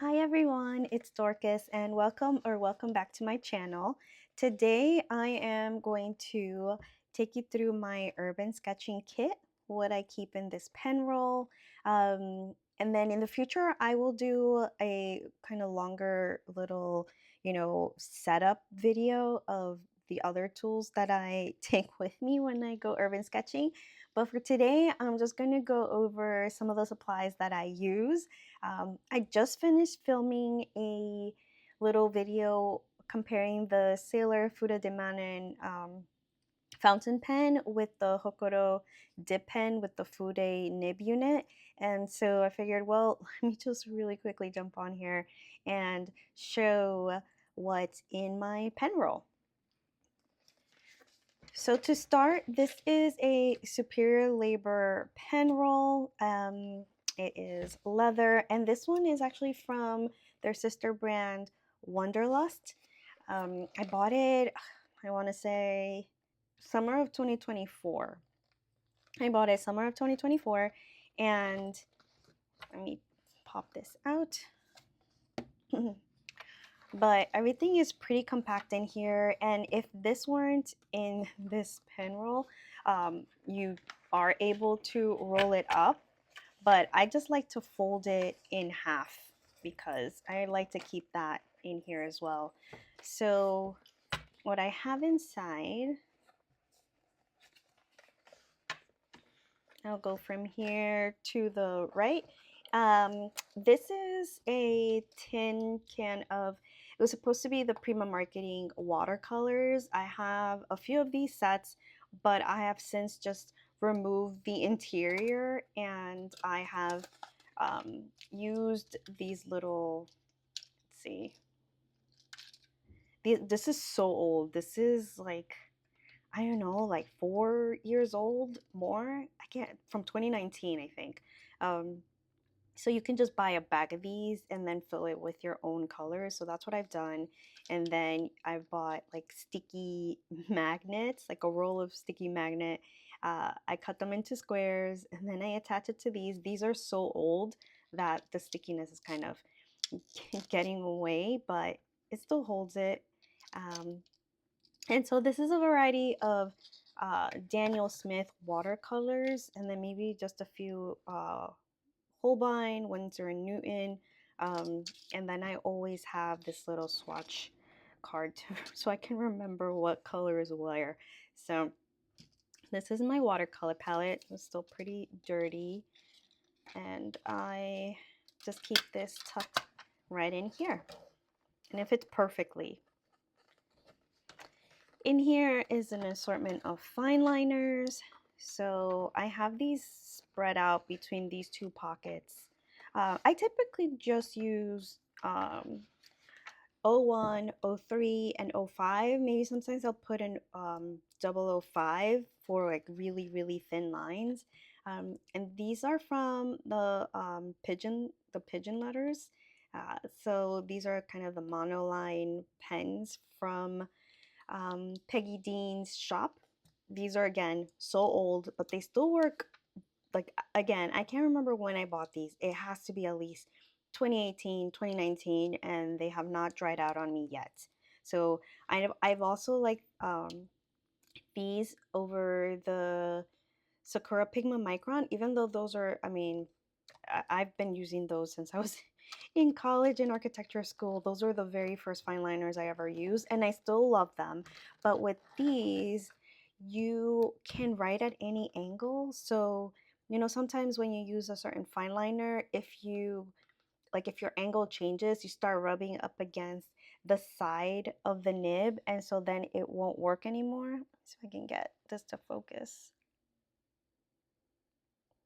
Hi everyone, it's Dorcas and welcome back to my channel. Today I am going to take you through my urban sketching kit, what I keep in this pen roll, and then in the future I will do a kind of longer little, setup video of the other tools that I take with me when I go urban sketching. But for today, I'm just going to go over some of the supplies that I use. I just finished filming a little video comparing the Sailor Fuda de Manon fountain pen with the Hokoro dip pen with the Fude nib unit. And so I figured, well, let me just really quickly jump on here and show what's in my pen roll. So to start, this is a Superior Labor pen roll. It is leather, and this one is actually from their sister brand, Wanderlust. I bought it, I want to say, summer of 2024. I bought it summer of 2024, and let me pop this out. But everything is pretty compact in here, and if this weren't in this pen roll, you are able to roll it up, but I just like to fold it in half because I like to keep that in here as well. So what I have inside, I'll go from here to the right. This is a tin can of, it was supposed to be the Prima Marketing watercolors. I have a few of these sets, but I have since just removed the interior, and I have used these little, let's see, this is so old. This is like, I don't know, like 4 years old, more. I can't, from 2019, I think. So you can just buy a bag of these and then fill it with your own colors. So that's what I've done. And then I've bought like sticky magnets, like a roll of sticky magnet. I cut them into squares and then I attach it to these. These are so old that the stickiness is kind of getting away, but it still holds it. And so this is a variety of Daniel Smith watercolors, and then maybe just a few Holbein, Windsor and Newton. And then I always have this little swatch card so I can remember what color is where. So this is my watercolor palette. It's still pretty dirty, and I just keep this tucked right in here, and it fits perfectly. In here is an assortment of fine liners. So I have these spread out between these two pockets. I typically just use 01, 03, and 05. Maybe sometimes I'll put in 005 for like really, really thin lines. And these are from the pigeon letters. So these are kind of the monoline pens from Peggy Dean's shop. These are, again, so old, but they still work. Like, again, I can't remember when I bought these. It has to be at least 2018, 2019, and they have not dried out on me yet. So I've also liked these over the Sakura Pigma Micron, even though those are, I mean, I've been using those since I was in college in architecture school. Those were the very first fine liners I ever used, and I still love them. But with these, you can write at any angle. So, sometimes when you use a certain fine liner, if your angle changes, you start rubbing up against the side of the nib, and so then it won't work anymore. So I can get this to focus.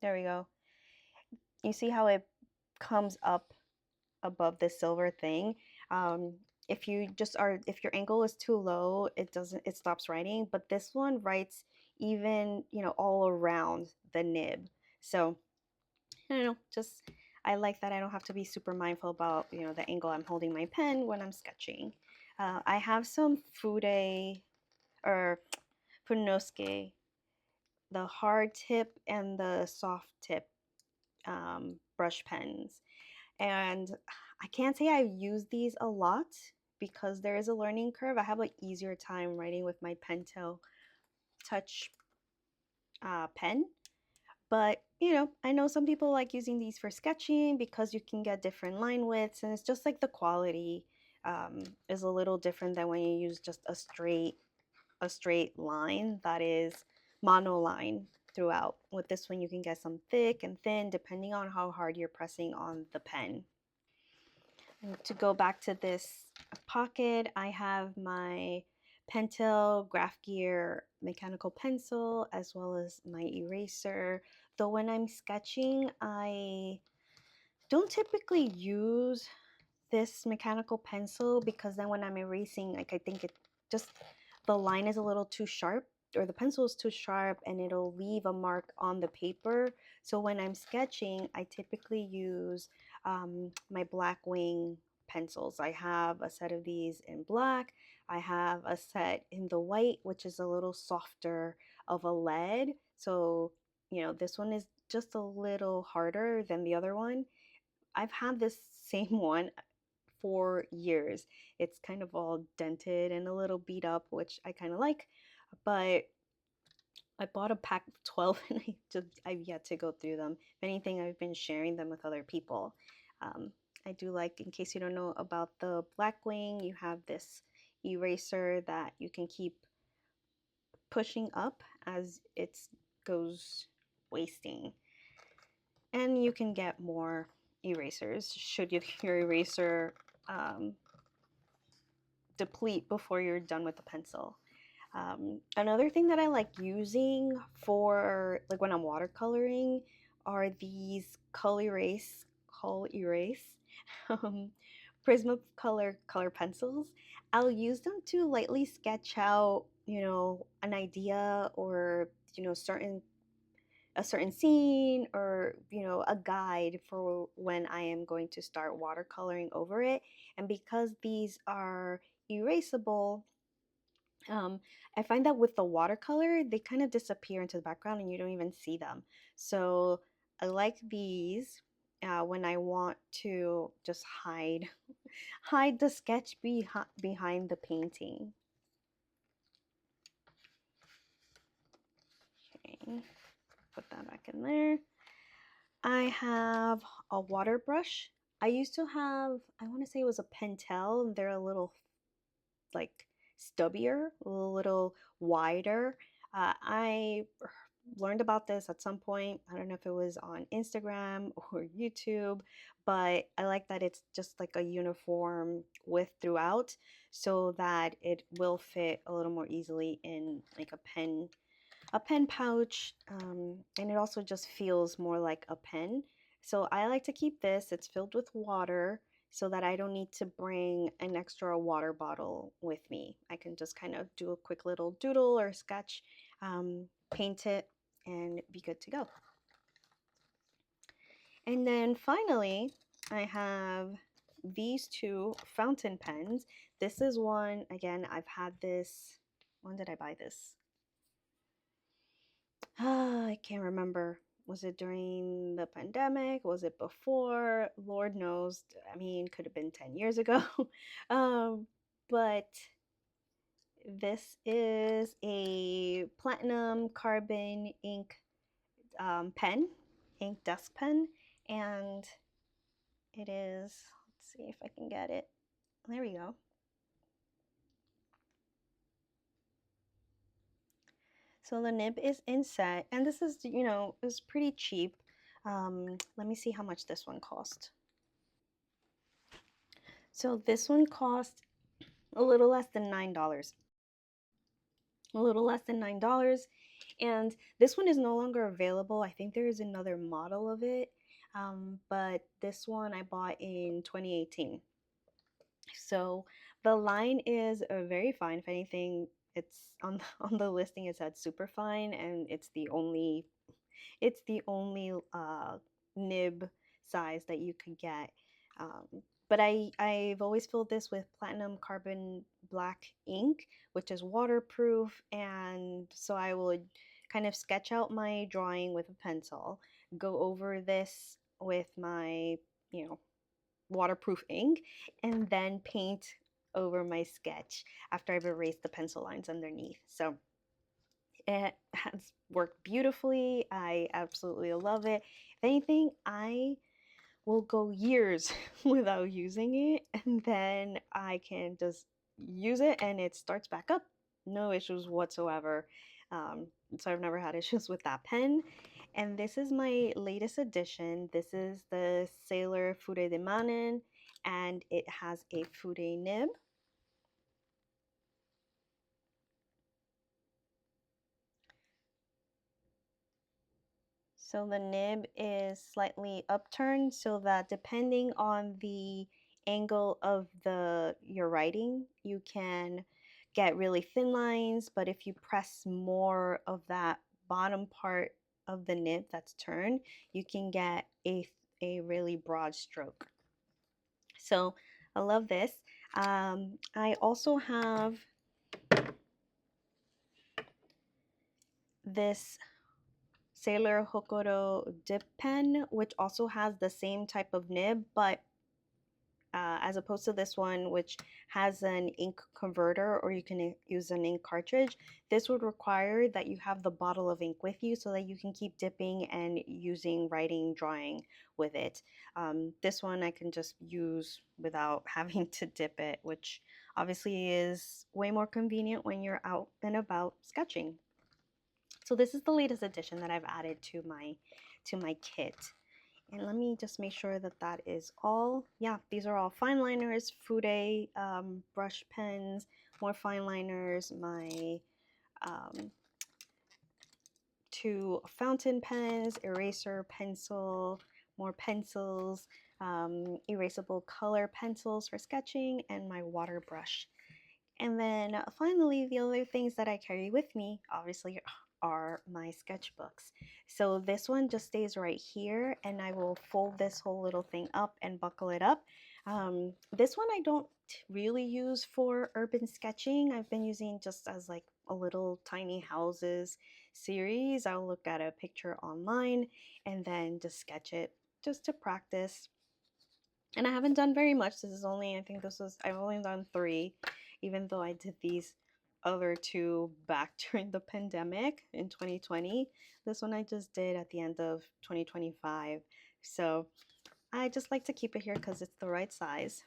There we go. You see how it comes up above the silver thing. If your angle is too low, it stops writing, but this one writes even, all around the nib. So I don't know, just I like that I don't have to be super mindful about, the angle I'm holding my pen when I'm sketching. I have some Fude or Funosuke, the hard tip and the soft tip brush pens. And I can't say I use these a lot because there is a learning curve. I have an easier time writing with my Pentel Touch pen. But, I know some people like using these for sketching because you can get different line widths, and it's just like the quality is a little different than when you use just a straight line that is monoline throughout. With this one, you can get some thick and thin depending on how hard you're pressing on the pen. And to go back to this pocket, I have my Pentel Graph Gear mechanical pencil as well as my eraser. Though when I'm sketching, I don't typically use this mechanical pencil because then when I'm erasing, like I think it just the line is a little too sharp or the pencil is too sharp and it'll leave a mark on the paper. So when I'm sketching, I typically use my black wing pencils. I have a set of these in black. I have a set in the white, which is a little softer of a lead. So, this one is just a little harder than the other one. I've had this same one for years. It's kind of all dented and a little beat up, which I kind of like, but I bought a pack of 12 and I've yet to go through them. If anything, I've been sharing them with other people. I do like, in case you don't know about the Blackwing, you have this eraser that you can keep pushing up as it goes wasting. And you can get more erasers should your eraser um, deplete before you're done with the pencil. Another thing that I like using for like when I'm watercoloring are these Cull Erase um, Prismacolor color pencils. I'll use them to lightly sketch out, an idea or a certain scene or a guide for when I am going to start watercoloring over it. And because these are erasable, um, I find that with the watercolor, they kind of disappear into the background and you don't even see them. So I like these when I want to just hide the sketch behind the painting. Okay, put that back in there. I have a water brush. I used to have, I want to say it was a Pentel. They're a little like stubbier, a little wider. I learned about this at some point. I don't know if it was on Instagram or YouTube, but I like that it's just like a uniform width throughout so that it will fit a little more easily in like a pen pouch, and it also just feels more like a pen. So I like to keep this. It's filled with water so that I don't need to bring an extra water bottle with me. I can just kind of do a quick little doodle or sketch, paint it, and be good to go. And then finally, I have these two fountain pens. This is one, again, I've had this. When did I buy this? I can't remember. Was it during the pandemic? Was it before? Lord knows. I mean, could have been 10 years ago. But this is a platinum carbon ink pen, ink desk pen, and it is, let's see if I can get it. There we go. So the nib is inset, and this is, is pretty cheap. Let me see how much this one cost. So this one cost a little less than $9. A little less than $9. And this one is no longer available. I think there is another model of it. But this one I bought in 2018. So the line is very fine. If anything, it's on on the listing it said super fine, and it's the only nib size that you could get. But I've always filled this with platinum carbon black ink, which is waterproof, and so I would kind of sketch out my drawing with a pencil, go over this with my, you know, waterproof ink and then paint over my sketch after I've erased the pencil lines underneath. So it has worked beautifully. I absolutely love it. If anything, I will go years without using it, and then I can just use it and it starts back up. No issues whatsoever. Um, so I've never had issues with that pen. And this is my latest edition. This is the Sailor Fude de Manen, and it has a Fude nib. So the nib is slightly upturned so that depending on the angle of the your writing, you can get really thin lines, but if you press more of that bottom part of the nib that's turned, you can get a really broad stroke. So I love this. I also have this Sailor Hokoro dip pen, which also has the same type of nib, but as opposed to this one, which has an ink converter or you can use an ink cartridge, this would require that you have the bottle of ink with you so that you can keep dipping and using writing, drawing with it. This one I can just use without having to dip it, which obviously is way more convenient when you're out and about sketching. So this is the latest addition that I've added to my kit. And let me just make sure that that is all. Yeah, these are all fine liners, Fude brush pens, more fine liners, my um, two fountain pens, eraser pencil, more pencils, erasable color pencils for sketching, and my water brush. And then finally, the other things that I carry with me, obviously, are my sketchbooks. So this one just stays right here, and I will fold this whole little thing up and buckle it up. This one I don't really use for urban sketching. I've been using just as like a little tiny houses series. I'll look at a picture online and then just sketch it just to practice. And I haven't done very much. This is only, I think this was, I've only done 3, even though I did these other 2 back during the pandemic in 2020. This one I just did at the end of 2025. So I just like to keep it here because it's the right size.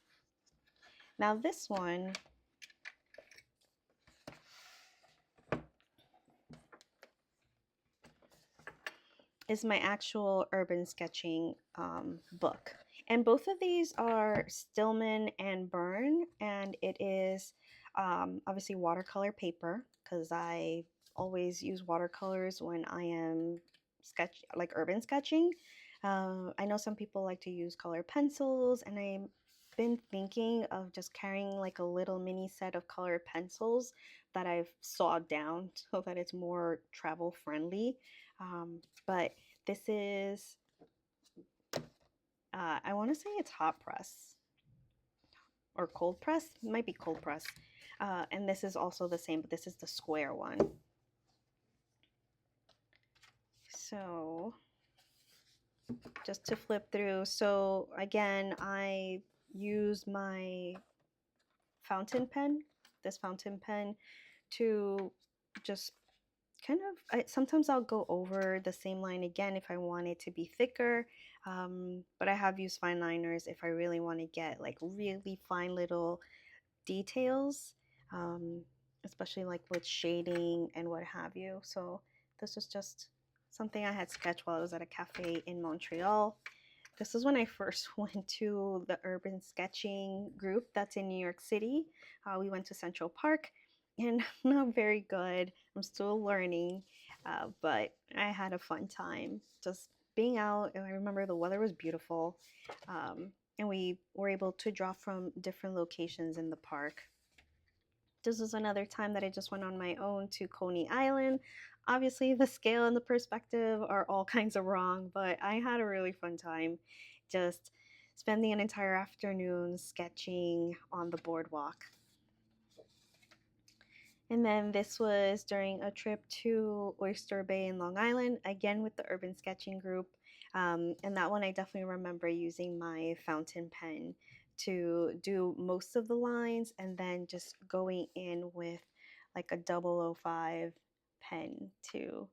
Now this one is my actual urban sketching book. And both of these are Stillman and Byrne, and it is obviously watercolor paper because I always use watercolors when I am like urban sketching. I know some people like to use color pencils, and I've been thinking of just carrying like a little mini set of colored pencils that I've sawed down so that it's more travel friendly. But this is, I want to say it's hot press or cold press. It might be cold press. And this is also the same, but this is the square one. So just to flip through. So again, I use my fountain pen, this fountain pen, to just kind of, sometimes I'll go over the same line again if I want it to be thicker, but I have used fine liners if I really want to get like really fine little details, um, especially like with shading and what have you. So this was just something I had sketched while I was at a cafe in Montreal. This is when I first went to the urban sketching group that's in New York City. We went to Central Park, and not very good. I'm still learning, but I had a fun time just being out. And I remember the weather was beautiful, and we were able to draw from different locations in the park. This was another time that I just went on my own to Coney Island. Obviously, the scale and the perspective are all kinds of wrong, but I had a really fun time just spending an entire afternoon sketching on the boardwalk. And then this was during a trip to Oyster Bay in Long Island, again with the urban sketching group. And that one I definitely remember using my fountain pen to do most of the lines and then just going in with like a 005 pen to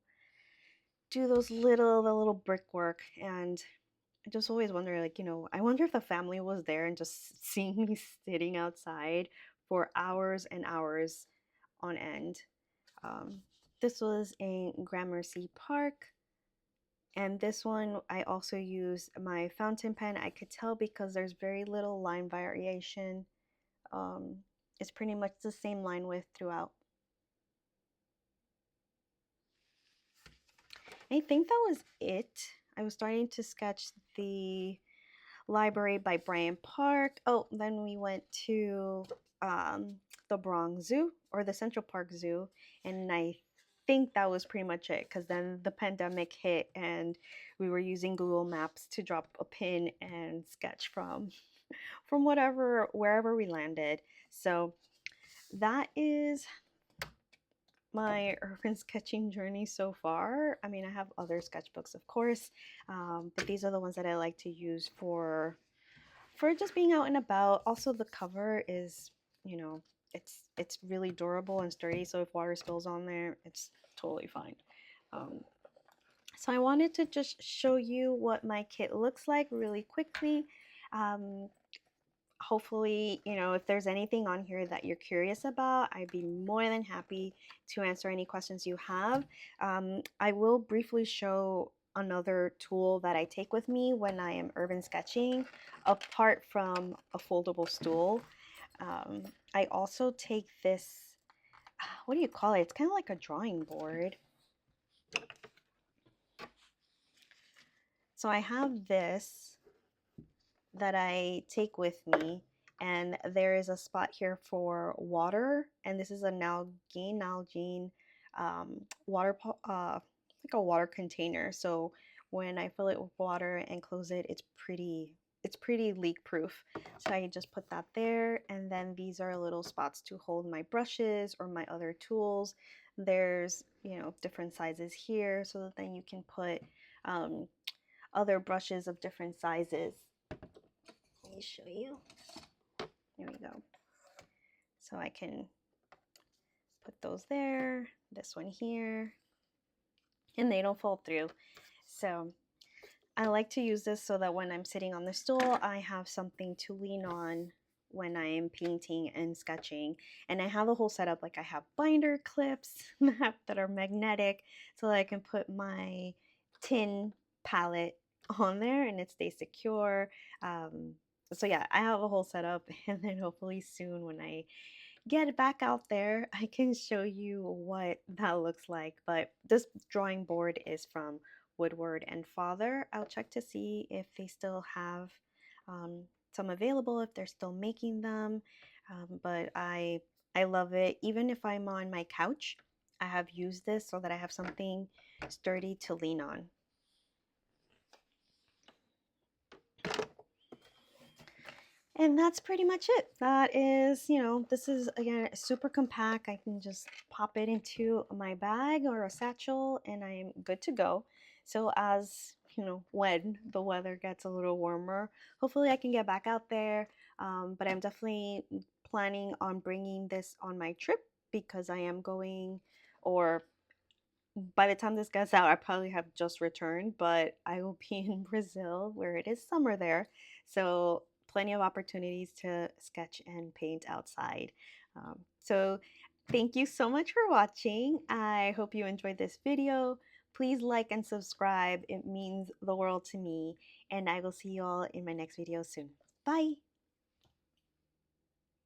do the little brickwork. And I just always wonder, like, I wonder if the family was there and just seeing me sitting outside for hours and hours on end. Um, this was in Gramercy Park. And this one, I also use my fountain pen. I could tell because there's very little line variation. Um, it's pretty much the same line width throughout. I think that was it. I was starting to sketch the library by Bryant Park. Oh, then we went to um, the Bronx Zoo or the Central Park Zoo, and I think that was pretty much it because then the pandemic hit and we were using Google Maps to drop a pin and sketch from wherever we landed. So that is my urban sketching journey so far. I mean, I have other sketchbooks, of course, but these are the ones that I like to use for just being out and about. Also, the cover is, you know, it's really durable and sturdy, so if water spills on there, it's totally fine. Um, so I wanted to just show you what my kit looks like really quickly. Um, Hopefully, if there's anything on here that you're curious about, I'd be more than happy to answer any questions you have. I will briefly show another tool that I take with me when I am urban sketching, apart from a foldable stool. Um, I also take this, what do you call it? It's kind of like a drawing board. So I have this that I take with me, and there is a spot here for water, and this is a Nalgene water like a water container. So when I fill it with water and close it, it's pretty leak proof. So I just put that there, and then these are little spots to hold my brushes or my other tools. There's different sizes here, so that then you can put um, other brushes of different sizes. Let me show you. There we go. So I can put those there, this one here, and they don't fall through. So I like to use this so that when I'm sitting on the stool, I have something to lean on when I am painting and sketching. And I have a whole setup, like I have binder clips that are magnetic so that I can put my tin palette on there and it stays secure. So yeah, I have a whole setup, and then hopefully soon when I get back out there, I can show you what that looks like. But this drawing board is from Woodward and Father. I'll check to see if they still have um, some available, if they're still making them. But I love it. Even if I'm on my couch, I have used this so that I have something sturdy to lean on. And that's pretty much it. That is, this is again super compact. I can just pop it into my bag or a satchel and I'm good to go. So as when the weather gets a little warmer, hopefully I can get back out there. But I'm definitely planning on bringing this on my trip because I am going, or by the time this gets out, I probably have just returned, but I will be in Brazil where it is summer there. So, plenty of opportunities to sketch and paint outside. So, thank you so much for watching. I hope you enjoyed this video. Please like and subscribe, it means the world to me. And I will see you all in my next video soon. Bye.